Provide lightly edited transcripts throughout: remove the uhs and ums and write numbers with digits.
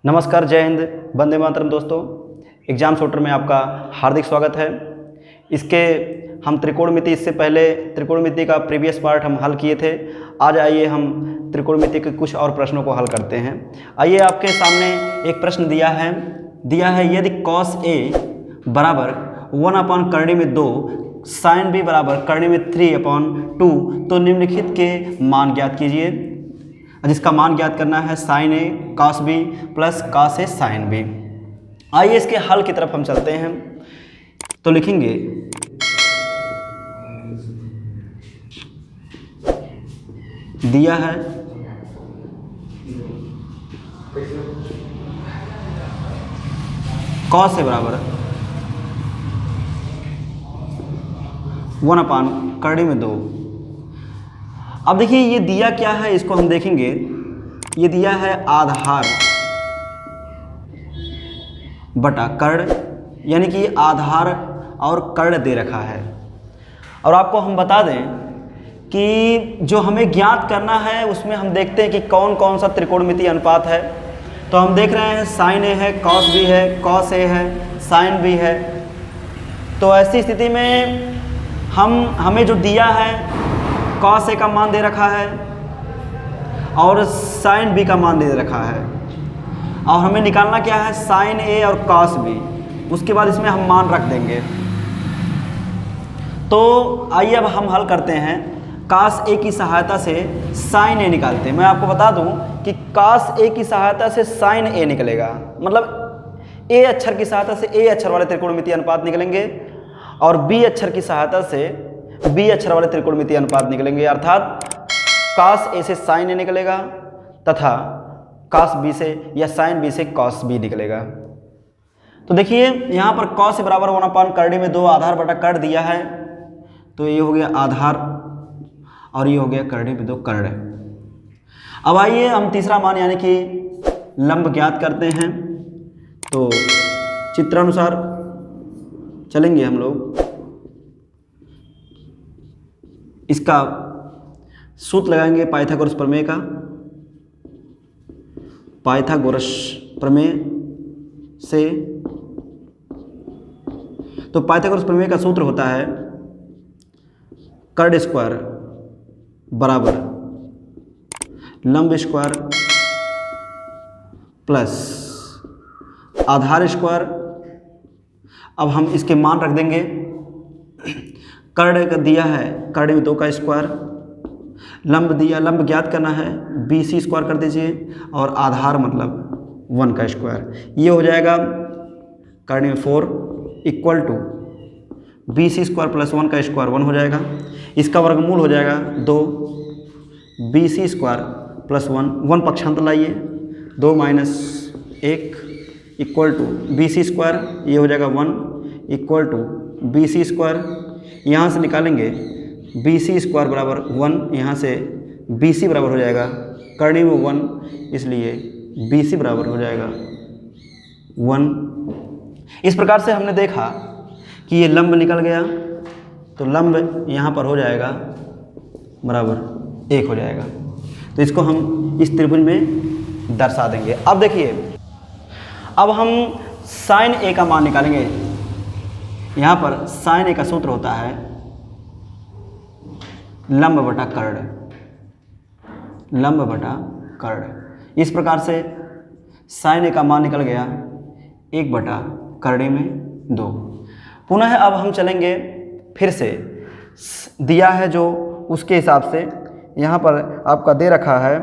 नमस्कार, जय हिंद, वंदे मातरम। दोस्तों, एग्जाम शॉर्टर में आपका हार्दिक स्वागत है। इसके हम त्रिकोणमिति, इससे पहले त्रिकोणमिति का प्रीवियस पार्ट हम हल किए थे। आज आइए हम त्रिकोणमिति के कुछ और प्रश्नों को हल करते हैं। आइए, आपके सामने एक प्रश्न दिया है यदि cos A बराबर 1/, करणी में 2, sin B बराबर करणी में 3/2, तो निम्नलिखित के मान ज्ञात कीजिए। जिसका मान ज्ञात करना है sin A cos B plus cos A sin B। आइए इसके हल की तरफ हम चलते हैं। तो लिखेंगे दिया है cos A बराबर 1/, करणी में 2। अब देखिए ये दिया क्या है, इसको हम देखेंगे। ये दिया है आधार बटा कर्ण, यानी कि आधार और कर्ण दे रखा है। और आपको हम बता दें कि जो हमें ज्ञात करना है उसमें हम देखते हैं कि कौन कौन सा त्रिकोणमितीय अनुपात है। तो हम देख रहे हैं sin A है, cos B है, cos A है, sin B है। तो ऐसी स्थिति में हमें जो दिया है cos A का मान दे रखा है और sin B का मान दे रखा है, और हमें निकालना क्या है sin A और cos B। उसके बाद इसमें हम मान रख देंगे। तो आइए अब हम हल करते हैं। cos A की सहायता से sin A निकालते हैं। मैं आपको बता दूं कि cos A की सहायता से sin A निकलेगा, मतलब A अक्षर की सहायता से A अक्षर वाले त्रिकोणमितीय अनुपात निकलेंगे और B अक्षर की सहायता से B अक्षर वाले त्रिकोणमितीय अनुपात निकलेंगे। अर्थात cos A से sin A निकलेगा तथा cos B से या sin B से cos B निकलेगा। तो देखिए यहाँ पर cos A बराबर 1/, करणी में 2, आधार बटा कर्ण दिया है। तो ये हो गया आधार और ये हो गया करणी में 2 कर्ण। अब आइए हम तीसरा मान यानी कि लंब ज्ञात करते हैं। तो चित्रानुसार चलेंगे हम लोग। इसका सूत्र लगाएंगे पाइथागोरस प्रमेय का। पाइथागोरस प्रमेय से तो पाइथागोरस प्रमेय का सूत्र होता है कर्ण स्क्वायर बराबर लंब स्क्वायर प्लस आधार स्क्वायर। अब हम इसके मान रख देंगे। कर्ण का दिया है करणी में 2 का स्क्वायर, लंब दिया, लंब ज्ञात करना है BC स्क्वायर कर दीजिए, और आधार मतलब 1 का स्क्वायर। ये हो जाएगा करणी में 4 equal to BC square plus 1 का स्क्वायर 1 हो जाएगा। इसका वर्गमूल हो जाएगा 2 BC स्क्वायर प्लस 1 पक्षांतर लाइए, 2 - 1 इक्वल टू BC स्क्वायर, ये हो जाएगा 1 इक्वल टू BC स्क्वायर। यहाँ से निकालेंगे BC स्क्वायर बराबर 1, यहाँ से BC बराबर हो जाएगा करणी में 1, इसलिए BC बराबर हो जाएगा 1। इस प्रकार से हमने देखा कि ये लंब निकल गया, तो लंब यहाँ पर हो जाएगा बराबर 1 हो जाएगा। तो इसको हम इस त्रिभुज में दर्शा देंगे। अब देखिए, अब हम sin A का मान निकालेंगे। यहाँ पर sin A का सूत्र होता है लंब बटा कर्ण, लंब बटा कर्ण। इस प्रकार से sin A का मान निकल गया 1/, करणी में 2। पुनः अब हम चलेंगे फिर से, दिया है जो उसके हिसाब से यहाँ पर आपका दे रखा है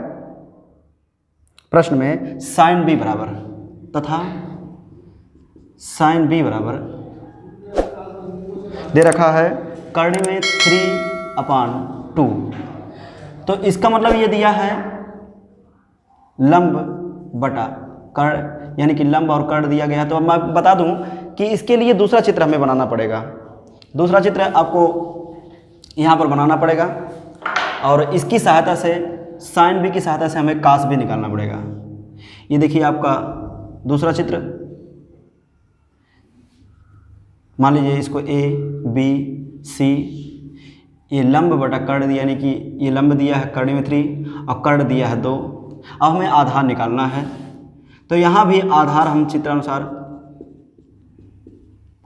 प्रश्न में sin B बराबर तथा sin B बराबर दे रखा है करणी में 3/2। तो इसका मतलब ये दिया है लंब बटा कर्ण, यानी कि लंब और कर्ण दिया गया है। तो अब मैं बता दूं कि इसके लिए दूसरा चित्र हमें बनाना पड़ेगा। दूसरा चित्र आपको यहाँ पर बनाना पड़ेगा और इसकी सहायता से sin B की सहायता से हमें cos B निकालना पड़ेगा। ये देखिए आपका दूसरा चित्र। मान लीजिए इसको A B C, ये लंब बटा कर्ण दिया, यानी कि ये लंब दिया है करणी में 3 और कर्ण दिया है 2। अब हमें आधार निकालना है। तो यहाँ भी आधार हम चित्रानुसार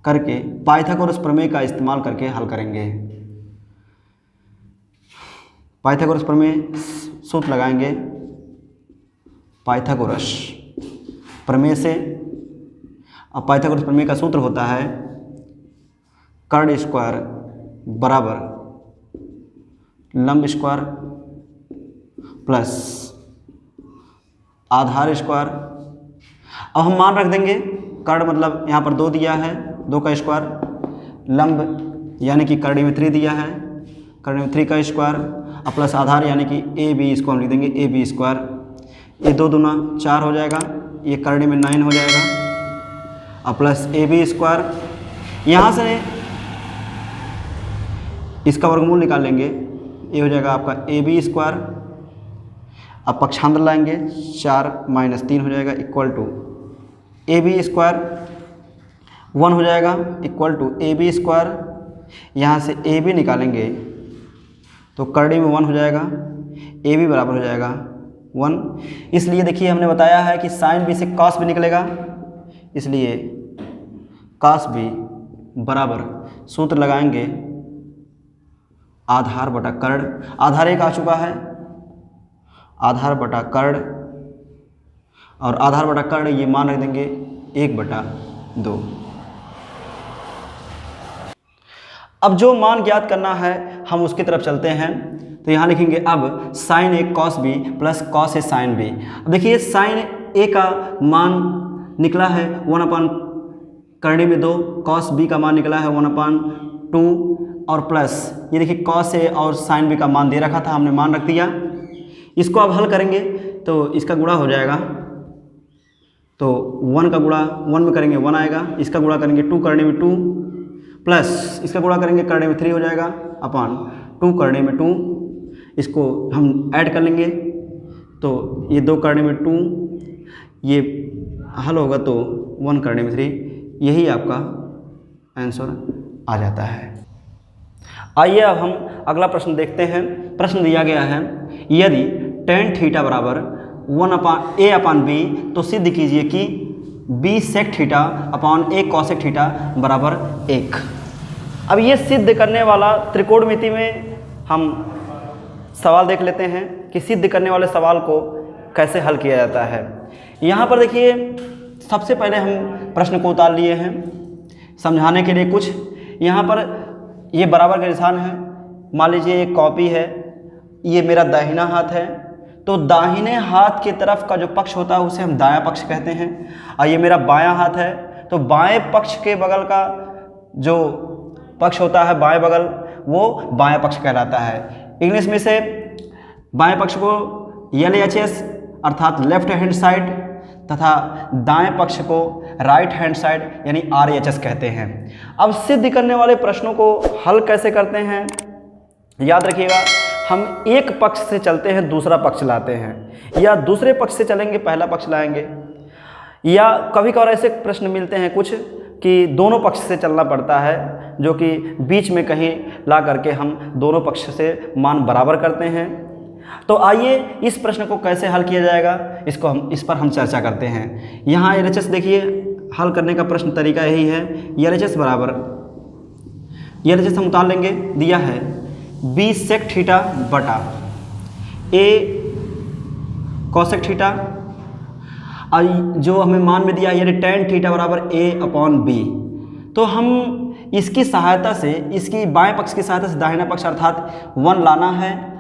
करके पाइथागोरस प्रमेय का इस्तेमाल करके हल करेंगे। पाइथागोरस प्रमेय सूत्र लगाएंगे पाइथागोरस प्रमेय से। अब पाइथागोरस प्रमेय का सूत्र होता है कर्ण स्क्वायर बराबर लंब स्क्वायर प्लस आधार स्क्वायर। अब हम मान रख देंगे, कर्ण मतलब यहाँ पर 2 दिया है, 2 का स्क्वायर, लंब यानी कि कर्ण में 3 दिया है, कर्ण में 3 का स्क्वायर, और प्लस आधार यानी कि ए बी, इसको हम लिख देंगे ए बी स्क्वायर। ये 2 दूना 4 हो जाएगा, ये कर्ण में 9 हो जाएगा, और प्लस ए बी स्क्वायर। यहाँ से इसका वर्गमूल निकाल लेंगे, ये हो जाएगा आपका ए बी स्क्वायर। अब पक्षांतर लाएंगे, 4 - 3 हो जाएगा equal to A B square 1 हो जाएगा equal to A B square. यहाँ से ए बी निकालेंगे तो कर्ण में 1 हो जाएगा, ए बी बराबर हो जाएगा 1। इसलिए देखिए हमने बताया है कि साइन बी से कॉस बी निकलेगा, इसलिए कॉस बी बराबर सूत्र लगाएंगे आधार बटा कर्ण। आधार 1 आ चुका है, आधार बटा कर्ण, और आधार बटा कर्ण ये मान रख देंगे 1/2। अब जो मान ज्ञात करना है हम उसकी तरफ चलते हैं। तो यहाँ लिखेंगे अब sign A cos B plus cos A sine B. अब देखिए साइन ए का मान निकला है 1/, कर्ण में 2, कॉस बी का मान निकला है 1/2, और प्लस ये देखिए कॉस ए और साइन बी का मान दे रखा था, हमने मान रख दिया। इसको अब हल करेंगे तो इसका गुणा हो जाएगा, तो 1 का गुणा 1 में करेंगे 1 आएगा, इसका गुणा करेंगे 2 कर्ण में 2, प्लस इसका गुणा करेंगे कर्ण में 3 हो जाएगा अपॉन 2 कर्ण में 2। इसको हम ऐड कर लेंगे तो ये 2 कर्ण में 2, ये हल होगा तो 1 कर्ण में 3, यही आपका आंसर आ जाता है। आइए अब हम अगला प्रश्न देखते हैं। प्रश्न दिया गया है यदि tan थीटा बराबर 1/a/b तो सिद्ध कीजिए कि b sec theta upon a cosec theta बराबर 1। अब ये सिद्ध करने वाला त्रिकोणमिति में हम सवाल देख लेते हैं कि सिद्ध करने वाले सवाल को कैसे हल किया जाता है। यहाँ पर देखिए सबसे पहले हम प्रश्न को उतार लिए हैं समझाने के लिए कुछ। यहाँ पर ये बराबर का निशान है, मान लीजिए ये कॉपी है, ये मेरा दाहिना हाथ है, तो दाहिने हाथ की तरफ का जो पक्ष होता है उसे हम दायां पक्ष कहते हैं, और ये मेरा बायां हाथ है, तो बाएं पक्ष के बगल का जो पक्ष होता है बाएं बगल वो बायां पक्ष कहलाता है। इंग्लिश में से बाएं पक्ष को LHS अर्थात लेफ्ट हैंड साइड तथा दाएं पक्ष को राइट हैंड साइड यानी RHS कहते हैं। अब सिद्ध करने वाले प्रश्नों को हल कैसे करते हैं, याद रखिएगा, हम एक पक्ष से चलते हैं दूसरा पक्ष लाते हैं, या दूसरे पक्ष से चलेंगे पहला पक्ष लाएंगे, या कभी कभार ऐसे प्रश्न मिलते हैं कुछ कि दोनों पक्ष से चलना पड़ता है, जो कि बीच में कहीं ला करके हम दोनों पक्ष से मान बराबर करते हैं। तो आइए इस प्रश्न को कैसे हल किया जाएगा इस पर हम चर्चा करते हैं। यहाँ LHS देखिए हल करने का प्रश्न तरीका यही है, LHS बराबर LHS हम उतार लेंगे, दिया है b sec थीटा बटा a cosec थीटा, और जो हमें मान में दिया है यानी tan थीटा बराबर a/b। तो हम इसकी सहायता से, इसकी बाएं पक्ष की सहायता से दाहिना पक्ष अर्थात 1 लाना है,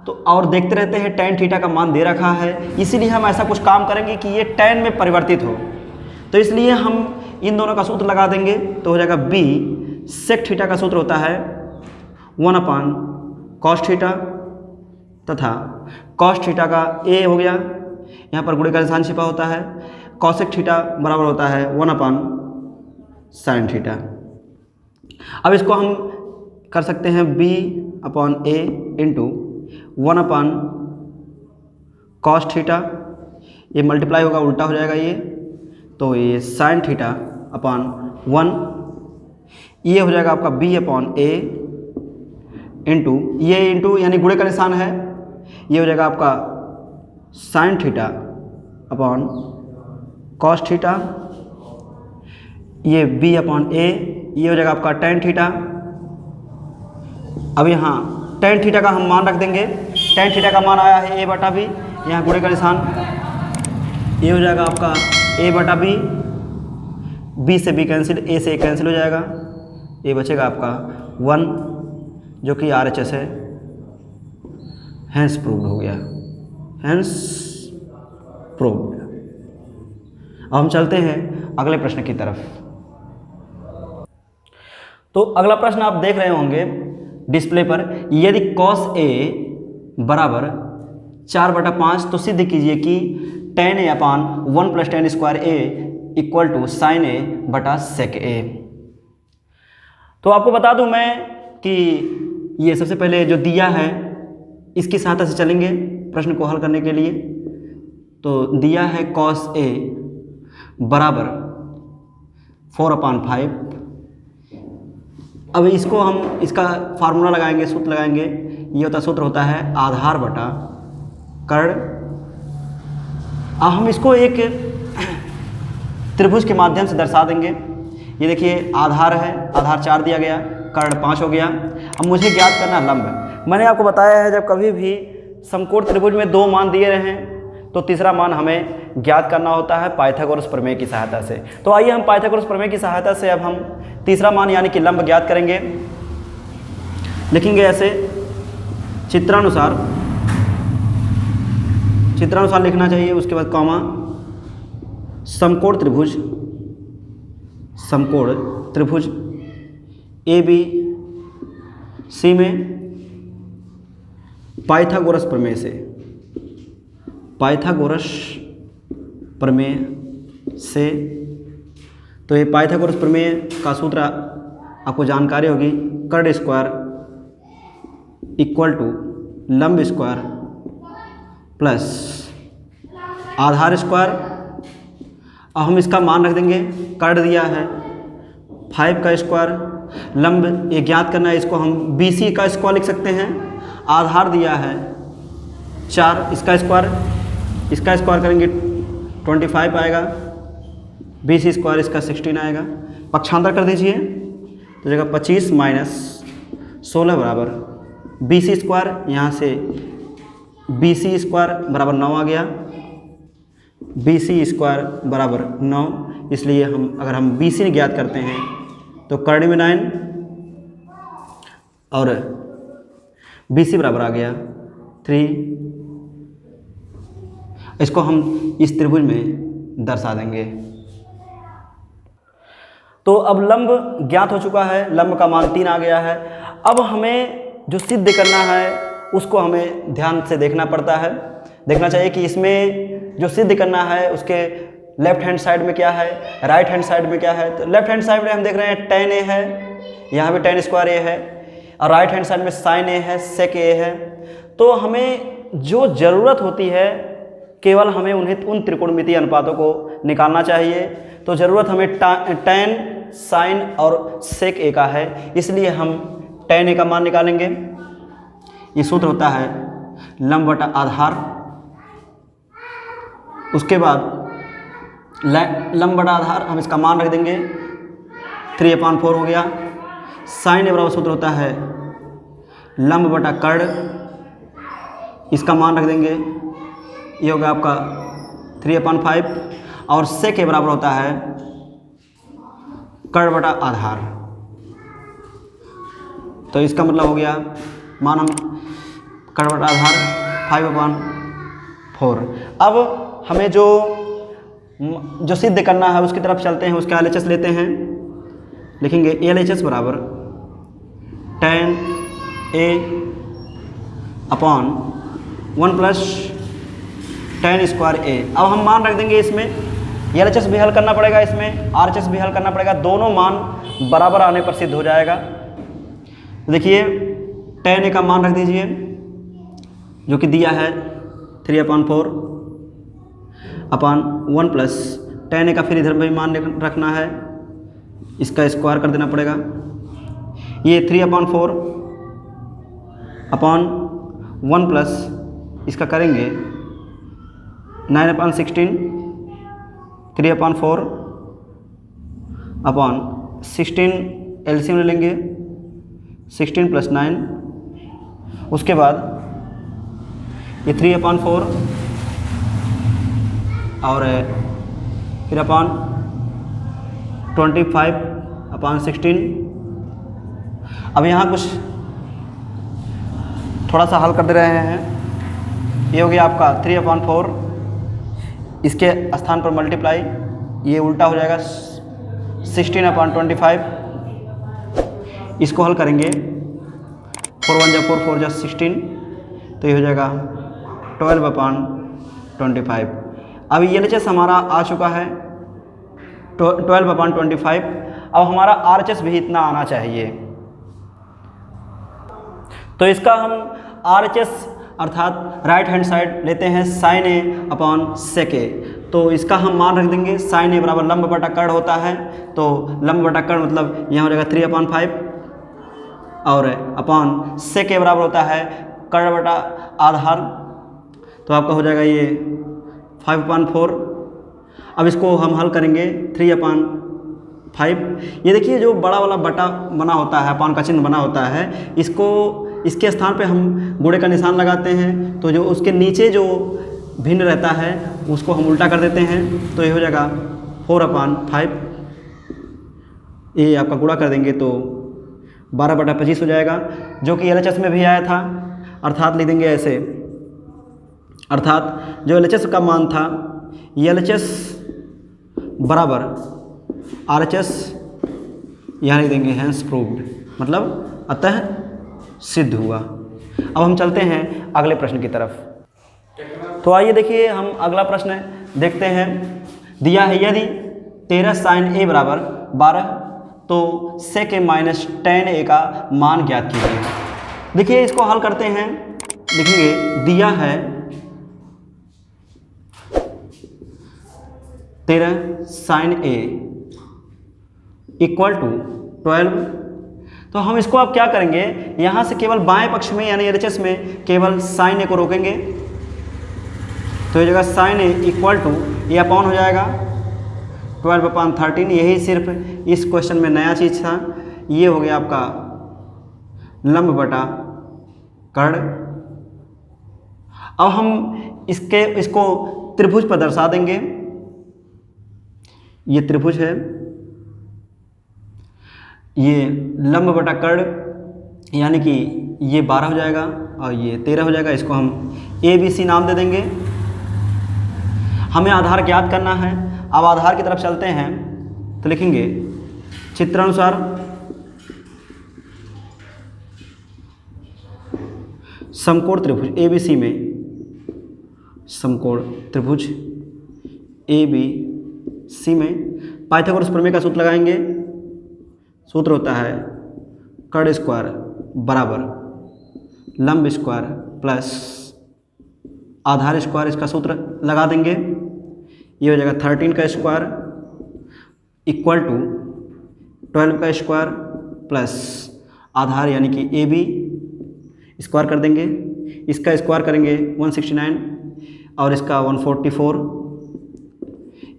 तो और देखते रहते हैं tan थीटा का मान दे रखा है, इसीलिए हम ऐसा कुछ काम करेंगे कि ये tan में परिवर्तित हो। तो इसलिए हम इन दोनों का सूत्र लगा देंगे, तो हो जाएगा b sec थीटा का सूत्र होता है 1/cos थीटा, तथा cos थीटा का a हो गया, यहाँ पर गुणे का निशान छिपा होता है, cosec थीटा बराबर होता है 1/sin थीटा। अब इसको हम कर सकते हैं b/a इंटू 1/cos थीटा, ये मल्टीप्लाई होगा उल्टा हो जाएगा ये, तो ये sin थीटा अपॉन 1, ये हो जाएगा आपका b/a इंटू ये इंटू यानी गुणे का निशान है, ये हो जाएगा आपका sin theta upon cos theta, ये b अपॉन a, ये हो जाएगा आपका टेन थीटा। अब यहाँ टेन थीटा का हम मान रख देंगे, टेन थीटा का मान आया है a बटा b, यहाँ गुणे का निशान, ये हो जाएगा आपका a बटा b, b से b कैंसिल, a से a कैंसिल हो जाएगा, ये बचेगा आपका 1 जो कि RHS है, हैंस प्रूव्ड हो गया, हैंस प्रूव्ड। अब हम चलते हैं अगले प्रश्न की तरफ। तो अगला प्रश्न आप देख रहे होंगे डिस्प्ले पर, यदि cos A बराबर 4/5 तो सिद्ध कीजिए कि tan A upon 1 + tan square A equal to sin A बटा sec A। तो आपको बता दूं मैं कि ये सबसे पहले जो दिया है इसकी सहायता से चलेंगे प्रश्न को हल करने के लिए। तो दिया है cos A बराबर 4/5। अब इसको हम इसका फार्मूला लगाएंगे, सूत्र लगाएंगे, ये सूत्र होता है आधार बटा कर्ण। अब हम इसको एक त्रिभुज के माध्यम से दर्शा देंगे। ये देखिए आधार है, आधार 4 दिया गया, कर्ण 5 हो गया। अब मुझे ज्ञात करना लंब। मैंने आपको बताया है जब कभी भी समकोण त्रिभुज में 2 मान दिए रहे हैं तो तीसरा मान हमें ज्ञात करना होता है पाइथागोरस प्रमेय की सहायता से। तो आइए हम पाइथागोरस प्रमेय की सहायता से अब हम तीसरा मान यानी कि लंब ज्ञात करेंगे। लिखेंगे ऐसे, चित्रानुसार लिखना चाहिए, उसके बाद कॉमा, समकोण त्रिभुज ABC में पाइथागोरस प्रमेय से तो ये पाइथागोरस प्रमेय का सूत्र आपको जानकारी होगी, कर्ण स्क्वायर इक्वल टू लंब स्क्वायर प्लस आधार स्क्वायर। अब हम इसका मान रख देंगे, कर्ण दिया है 5 का स्क्वायर, लंब ये ज्ञात करना है, इसको हम BC का स्क्वायर लिख सकते हैं। आधार दिया है 4, इसका स्क्वायर करेंगे 25 आएगा, BC स्क्वायर इसका 16 आएगा। पक्षांतर कर दीजिए तो जगह 25 - 16 बराबर BC स्क्वायर, यहाँ से BC स्क्वायर बराबर 9 आ गया, BC स्क्वायर बराबर 9। इसलिए अगर हम BC ज्ञात करते हैं तो कर्ण में 9 और BC बराबर आ गया 3। इसको हम इस त्रिभुज में दर्शा देंगे। तो अब लंब ज्ञात हो चुका है, लंब का मान 3 आ गया है। अब हमें जो सिद्ध करना है उसको हमें ध्यान से देखना पड़ता है, देखना चाहिए कि इसमें जो सिद्ध करना है उसके लेफ्ट हैंड साइड में क्या है, राइट हैंड साइड में क्या है। तो लेफ्ट हैंड साइड में हम देख रहे हैं tan A है, यहाँ भी tan स्क्वायर A है, और राइट हैंड साइड में sin A है, sec A है। तो हमें जो ज़रूरत होती है केवल हमें उन त्रिकोणमितीय अनुपातों को निकालना चाहिए। तो ज़रूरत हमें tan, sin और sec A का है, इसलिए हम tan A का मान निकालेंगे। ये सूत्र होता है लंब बटा आधार, उसके बाद लंब बटा आधार हम इसका मान रख देंगे 3/4 हो गया। sin A बराबर सूत्र होता है लंब बटा कर्ण, इसका मान रख देंगे, ये होगा आपका 3/5, और sec A बराबर होता है कर्ण बटा आधार। तो इसका मतलब हो गया मान हम कर्ण बटा आधार 5/4। अब हमें जो सिद्ध करना है उसकी तरफ चलते हैं, उसका LHS लेते हैं। लिखेंगे LHS बराबर tan A upon 1 + tan square A। अब हम मान रख देंगे, इसमें LHS भी हल करना पड़ेगा, इसमें RHS भी हल करना पड़ेगा, दोनों मान बराबर आने पर सिद्ध हो जाएगा। देखिए tan A का मान रख दीजिए जो कि दिया है 3/4 अपॉन 1 + tan A का फिर इधर भी मान रखना है, इसका स्क्वायर कर देना पड़ेगा। ये 3/4 अपॉन 1 + इसका करेंगे 9/16 3/4 अपॉन 16 एलसीएम ले लेंगे, 16 + 9, उसके बाद ये 3/4 और फिर अपॉन 25/16। अब यहाँ कुछ थोड़ा सा हल कर दे रहे हैं। ये हो गया आपका 3/4, इसके स्थान पर मल्टीप्लाई, ये उल्टा हो जाएगा 16/25। इसको हल करेंगे, 4 × 1 = 4, 4 × 16, तो ये हो जाएगा 12/25। अब LHS हमारा आ चुका है 12/25। अब हमारा RHS भी इतना आना चाहिए, तो इसका हम RHS अर्थात राइट हैंड साइड लेते हैं sin A/sec A। तो इसका हम मान रख देंगे, sin A बराबर लंब बटा कर्ण होता है, तो लंब बटा कर्ण मतलब यहाँ हो जाएगा 3/5 और अपॉन sec A बराबर होता है कर्ण बटा आधार, तो आपका हो जाएगा ये 5/4। अब इसको हम हल करेंगे 3/5। ये देखिए जो बड़ा वाला बटा बना होता है, अपान का चिन्ह बना होता है, इसके स्थान पे हम गुणे का निशान लगाते हैं, तो जो उसके नीचे जो भिन्न रहता है उसको हम उल्टा कर देते हैं, तो ये हो जाएगा 4/5। ये आपका गुणा कर देंगे तो 12/25 हो जाएगा, जो कि LHS में भी आया था। अर्थात लिख देंगे ऐसे, अर्थात जो LHS का मान था, LHS बराबर RHS, यहाँ लिख देंगे हैंस प्रूव्ड, मतलब अतः सिद्ध हुआ। अब हम चलते हैं अगले प्रश्न की तरफ। तो आइए देखिए हम अगला प्रश्न देखते हैं। दिया है यदि 13 sin A बराबर 12, तो sec A - tan A का मान ज्ञात कीजिए। देखिए इसको हल करते हैं, लिखेंगे दिया है 13 sin A = 12, तो हम इसको अब क्या करेंगे, यहाँ से केवल बाएं पक्ष में यानी LHS में केवल sin A को रोकेंगे, तो ये जगह sin A = ये अपॉन हो जाएगा 12/13। यही सिर्फ इस क्वेश्चन में नया चीज़ था। ये हो गया आपका लंब बटा कर्ण। अब हम इसको त्रिभुज पर दर्शा देंगे। ये त्रिभुज है, ये लंब बटा कर्ण, यानी कि ये 12 हो जाएगा और ये 13 हो जाएगा। इसको हम ABC नाम दे देंगे। हमें आधार ज्ञात करना है। अब आधार की तरफ चलते हैं, तो लिखेंगे चित्रानुसार समकोण त्रिभुज ABC में, समकोण त्रिभुज ABC में पाइथागोरस प्रमेय का सूत्र लगाएंगे। सूत्र होता है कर्ण स्क्वायर बराबर लंब स्क्वायर प्लस आधार स्क्वायर, इसका सूत्र लगा देंगे। ये हो जाएगा 13 का स्क्वायर = 12 का स्क्वायर प्लस आधार यानी कि AB स्क्वायर कर देंगे। इसका स्क्वायर करेंगे 169 और इसका 144।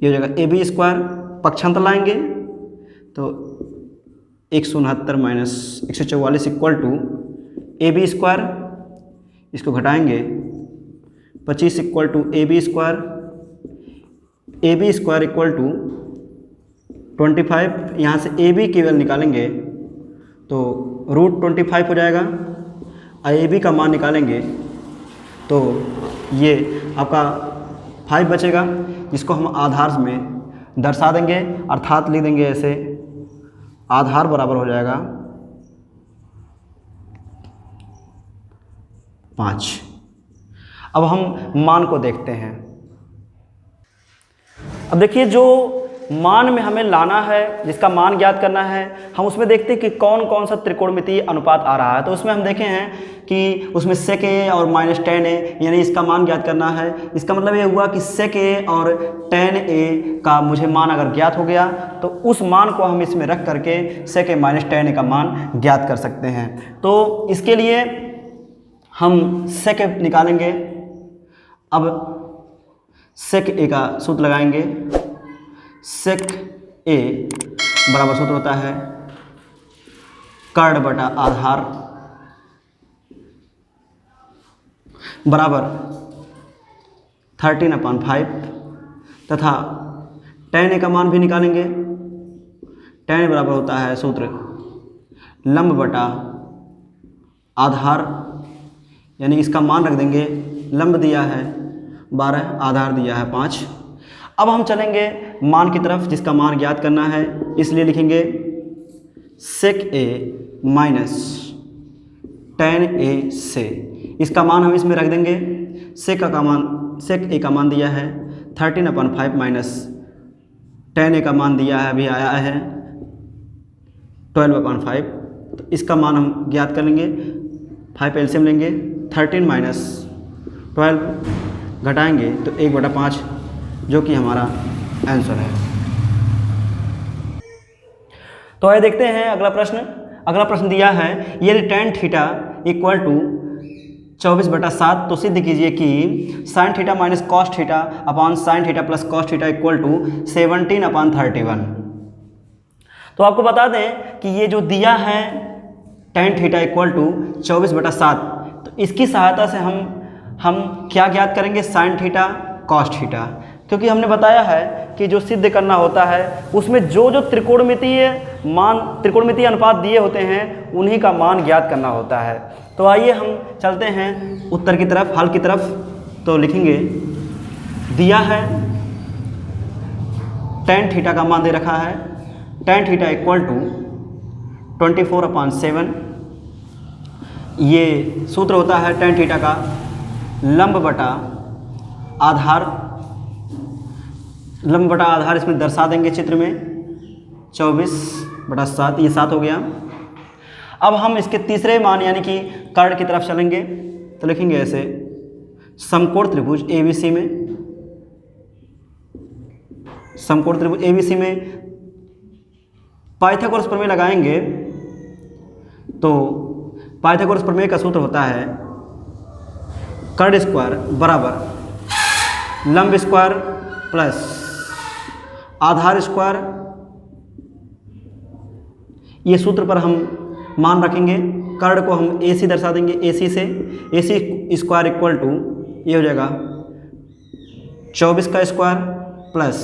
ये हो जाएगा AB स्क्वायर, पक्षांतर लाएंगे तो 169 - 144 = AB स्क्वायर, इसको घटाएंगे 25 = AB स्क्वायर। AB स्क्वायर = 25, यहाँ से AB केवल निकालेंगे तो √25 हो जाएगा। AB का मान निकालेंगे तो ये आपका 5 बचेगा, जिसको हम आधार में दर्शा देंगे। अर्थात लिख देंगे ऐसे, आधार बराबर हो जाएगा 5। अब हम मान को देखते हैं। अब देखिए जो मान में हमें लाना है, जिसका मान ज्ञात करना है, हम उसमें देखते हैं कि कौन कौन सा त्रिकोणमितीय अनुपात आ रहा है। तो उसमें हम देखे हैं कि उसमें sec A और -tan A, यानी इसका मान ज्ञात करना है। इसका मतलब ये हुआ कि sec A और tan A का मुझे मान अगर ज्ञात हो गया तो उस मान को हम इसमें रख करके sec A - tan A का मान ज्ञात कर सकते हैं। तो इसके लिए हम sec A निकालेंगे। अब sec A का सूत्र लगाएंगे सेक ए बराबर सूत्र होता है कर्ण बटा आधार बराबर 13/5 तथा tan a का मान भी निकालेंगे। tan बराबर होता है सूत्र लंब बटा आधार, यानी इसका मान रख देंगे, लंब दिया है 12, आधार दिया है 5। अब हम चलेंगे मान की तरफ जिसका मान ज्ञात करना है, इसलिए लिखेंगे सेक ए माइनस tan a से, इसका मान हम इसमें रख देंगे। सेक ए का मान दिया है 13/5 माइनस tan a का मान दिया है, अभी आया है 12/5, तो इसका मान हम ज्ञात कर लेंगे। 5 एलसीएम लेंगे, 13 माइनस 12 घटाएंगे तो 1/5, जो कि हमारा आंसर है। तो आइए देखते हैं अगला प्रश्न। अगला प्रश्न दिया है यदि tan थीटा इक्वल टू 24/7 तो सिद्ध कीजिए कि sin theta minus cos theta upon sin theta plus cos theta equal to 17/31। तो आपको बता दें कि ये जो दिया है tan थीटा इक्वल टू 24/7, तो इसकी सहायता से हम क्या ज्ञात करेंगे, sin थीटा कॉस थीटा, क्योंकि हमने बताया है कि जो सिद्ध करना होता है उसमें जो त्रिकोणमितीय अनुपात दिए होते हैं उन्हीं का मान ज्ञात करना होता है। तो आइए हम चलते हैं उत्तर की तरफ, हल की तरफ। तो लिखेंगे दिया है tan थीटा का मान दे रखा है, tan थीटा इक्वल टू 24/7, ये सूत्र होता है tan थीटा का लंब बटा आधार, लंब बटा आधार इसमें दर्शा देंगे चित्र में 24/7, ये 7 हो गया। अब हम इसके तीसरे मान यानी कि कर्ण की तरफ चलेंगे, तो लिखेंगे ऐसे समकोण त्रिभुज ABC में, समकोण त्रिभुज ABC में पाइथागोरस प्रमेय लगाएंगे। तो पाइथागोरस प्रमेय का सूत्र होता है कर्ण स्क्वायर बराबर लंब स्क्वायर प्लस आधार स्क्वायर। ये सूत्र पर हम मान रखेंगे, कर्ण को हम AC दर्शा देंगे, AC से AC स्क्वायर इक्वल टू ये हो जाएगा 24 का स्क्वायर प्लस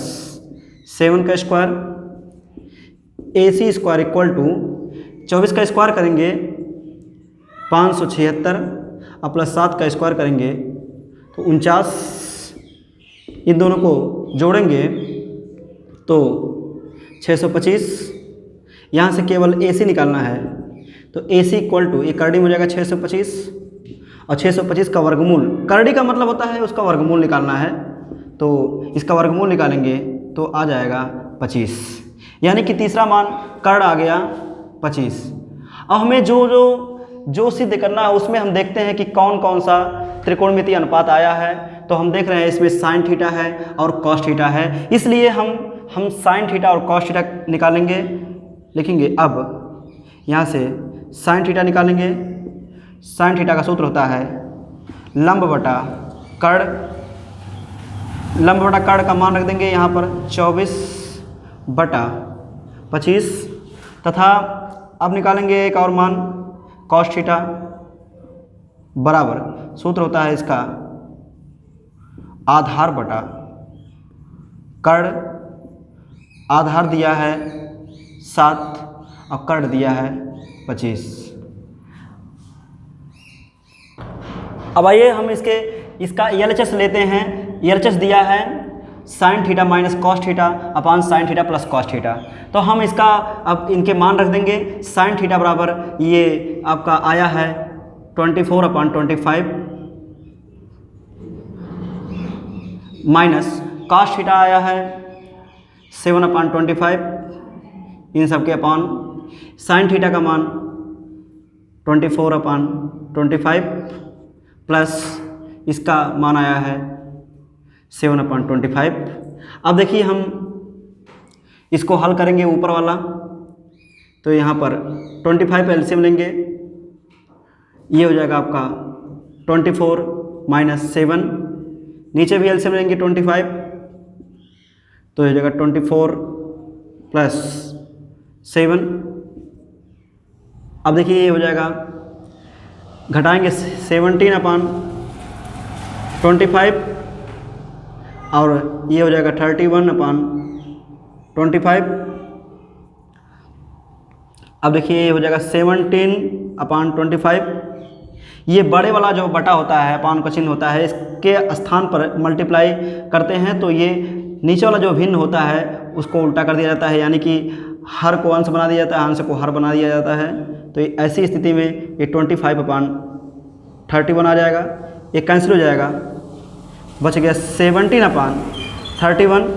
7 का square. AC square equal to 24 का स्क्वायर करेंगे 576 और प्लस 7 का स्क्वायर करेंगे तो 49। इन दोनों को जोड़ेंगे तो 625। यहाँ से केवल AC निकालना है, तो AC इक्वल टू ये करड़ी में हो जाएगा 625 और 625 का वर्गमूल, करड़ी का मतलब होता है उसका वर्गमूल निकालना है, तो इसका वर्गमूल निकालेंगे तो आ जाएगा 25, यानी कि तीसरा मान कर्ण आ गया 25। अब हमें जो सिद्ध करना है उसमें हम देखते हैं कि कौन कौन सा त्रिकोणमितीय अनुपात आया है। तो हम देख रहे हैं इसमें sin थीटा है और cos थीटा है, इसलिए हम sin थीटा और cos थीटा निकालेंगे। लिखेंगे अब यहाँ से sin थीटा निकालेंगे। sin थीटा का सूत्र होता है लंब बटा कर्ण, लंब बटा कर्ण का मान रख देंगे यहाँ पर 24/25 तथा अब निकालेंगे एक और मान cos थीटा बराबर सूत्र होता है इसका आधार बटा कर्ण, आधार दिया है 7 और कर्ण दिया है 25। अब आइए हम इसका LHS लेते हैं। LHS दिया है sin theta minus cos theta upon sin theta plus cos theta, तो हम इसका अब इनके मान रख देंगे। sin थीटा बराबर ये आपका आया है 24/25 माइनस कॉस थीटा आया है 7/25, इन सब के अपॉन sin थीटा का मान 24/25 प्लस इसका मान आया है 7/25। अब देखिए हम इसको हल करेंगे ऊपर वाला, तो यहाँ पर 25 एलसीएम लेंगे, ये हो जाएगा आपका 24 माइनस 7, नीचे भी एलसीएम लेंगे 25, तो ये हो जाएगा 24 प्लस 7। अब देखिए ये हो जाएगा, घटाएंगे 17/25 और ये हो जाएगा 31/25। अब देखिए ये हो जाएगा 17/25। ये बड़े वाला जो बटा होता है, अपान का चिन्ह होता है, इसके स्थान पर मल्टीप्लाई करते हैं तो ये नीचे वाला जो भिन्न होता है उसको उल्टा कर दिया जाता है, यानी कि हर को अंश बना दिया जाता है, अंश को हर बना दिया जाता है। तो ऐसी स्थिति में ये 25/31 आ जाएगा, ये कैंसिल हो जाएगा, बच गया 17/31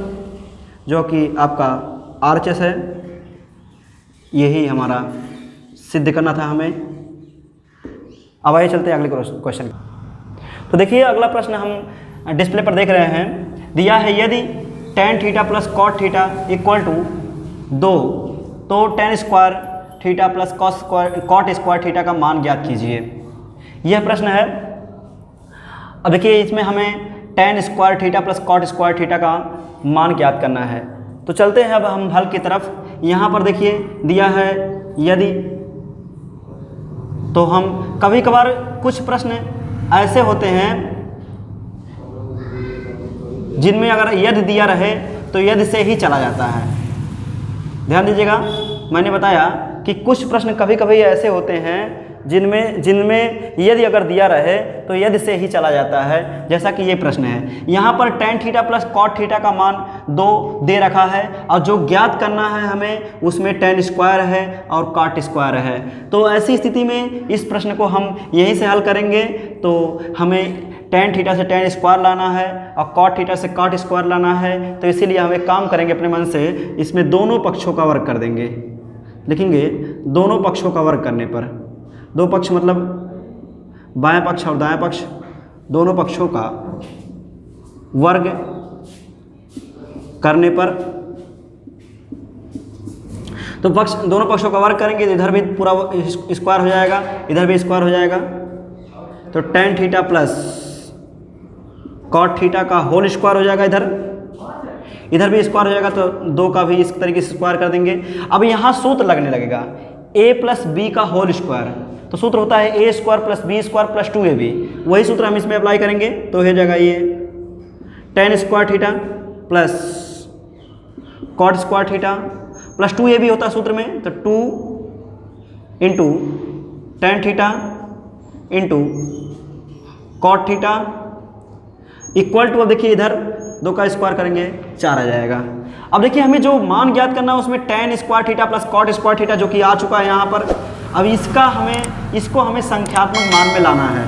जो कि आपका RHS है। यही हमारा सिद्ध करना था हमें। अब आइए चलते हैं अगले क्वेश्चन। तो देखिए अगला प्रश्न हम डिस्प्ले पर देख रहे हैं, दिया है यदि tan theta plus cot theta equal to 2 तो tan square theta plus cot square theta का मान ज्ञात कीजिए। यह प्रश्न है। अब देखिए इसमें हमें tan square theta plus cot square theta का मान ज्ञात करना है। तो चलते हैं अब हम हल की तरफ। यहाँ पर देखिए दिया है यदि, तो हम कभी कभार कुछ प्रश्न ऐसे होते हैं जिनमें अगर यदि दिया रहे तो यदि से ही चला जाता है। ध्यान दीजिएगा, मैंने बताया कि कुछ प्रश्न कभी कभी ऐसे होते हैं जिनमें यदि अगर दिया रहे तो यदि से ही चला जाता है, जैसा कि ये प्रश्न है। यहाँ पर tan theta plus cot theta का मान 2 दे रखा है और जो ज्ञात करना है हमें उसमें tan स्क्वायर है और कॉट स्क्वायर है। तो ऐसी स्थिति में इस प्रश्न को हम यहीं से हल करेंगे। तो हमें tan थीटा से tan स्क्वायर लाना है और कॉट थीटा से कॉट स्क्वायर लाना है। तो इसीलिए हम एक काम करेंगे अपने मन से, इसमें दोनों पक्षों का वर्ग कर देंगे। लिखेंगे दोनों पक्षों का वर्ग करने पर, दो पक्ष मतलब बाएं पक्ष और दाएं पक्ष, दोनों पक्षों का वर्ग करने पर, तो दोनों पक्षों का वर्ग करेंगे तो इधर भी पूरा स्क्वायर हो जाएगा, इधर भी स्क्वायर हो जाएगा। तो tan theta plus cot theta का होल स्क्वायर हो जाएगा, इधर भी स्क्वायर हो जाएगा। तो 2 का भी इस तरीके से स्क्वायर कर देंगे। अब यहाँ सूत्र लगने लगेगा a प्लस बी का होल स्क्वायर। तो सूत्र होता है a square plus B square plus 2ab। वही सूत्र हम इसमें अप्लाई करेंगे। तो हो जाएगा ये tan square theta plus cot square theta plus 2ab होता है सूत्र में। तो 2 into tan theta into cot theta equal to, अब देखिए इधर 2 का स्क्वायर करेंगे 4 आ जाएगा। अब देखिए हमें जो मान ज्ञात करना है उसमें tan square theta plus cot square theta जो कि आ चुका है यहाँ पर। अब इसको हमें संख्यात्मक मान में लाना है।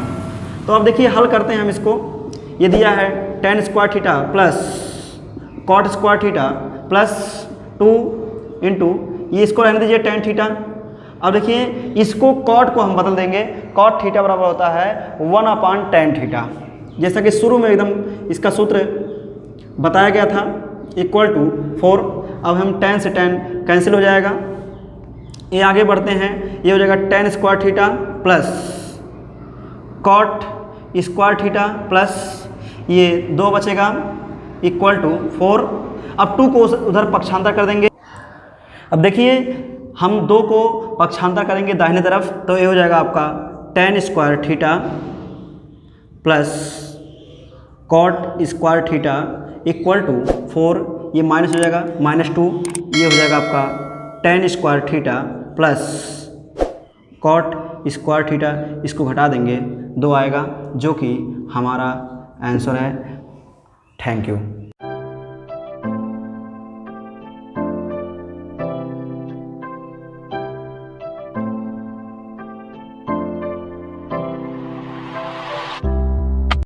तो अब देखिए हल करते हैं हम इसको। ये दिया है tan square theta plus cot square theta plus 2 into, ये इसको रहने दीजिए tan थीटा। अब देखिए इसको कॉट को हम बदल देंगे, कॉट थीटा बराबर होता है 1/tan थीटा, जैसा कि शुरू में एकदम इसका सूत्र बताया गया था, इक्वल टू 4। अब हम tan से tan कैंसिल हो जाएगा। ये आगे बढ़ते हैं, ये हो जाएगा tan square theta plus cot square theta plus ये 2 बचेगा इक्वल टू 4। अब 2 को उधर पक्षांतर कर देंगे। अब देखिए हम 2 को पक्षांतर करेंगे दाहिने तरफ, तो ये हो जाएगा आपका tan square theta plus cot square theta equal to 4। ये माइनस हो जाएगा, -2। ये हो जाएगा आपका tan square theta plus cot square theta, इसको घटा देंगे 2 आएगा, जो कि हमारा आंसर है। Thank you.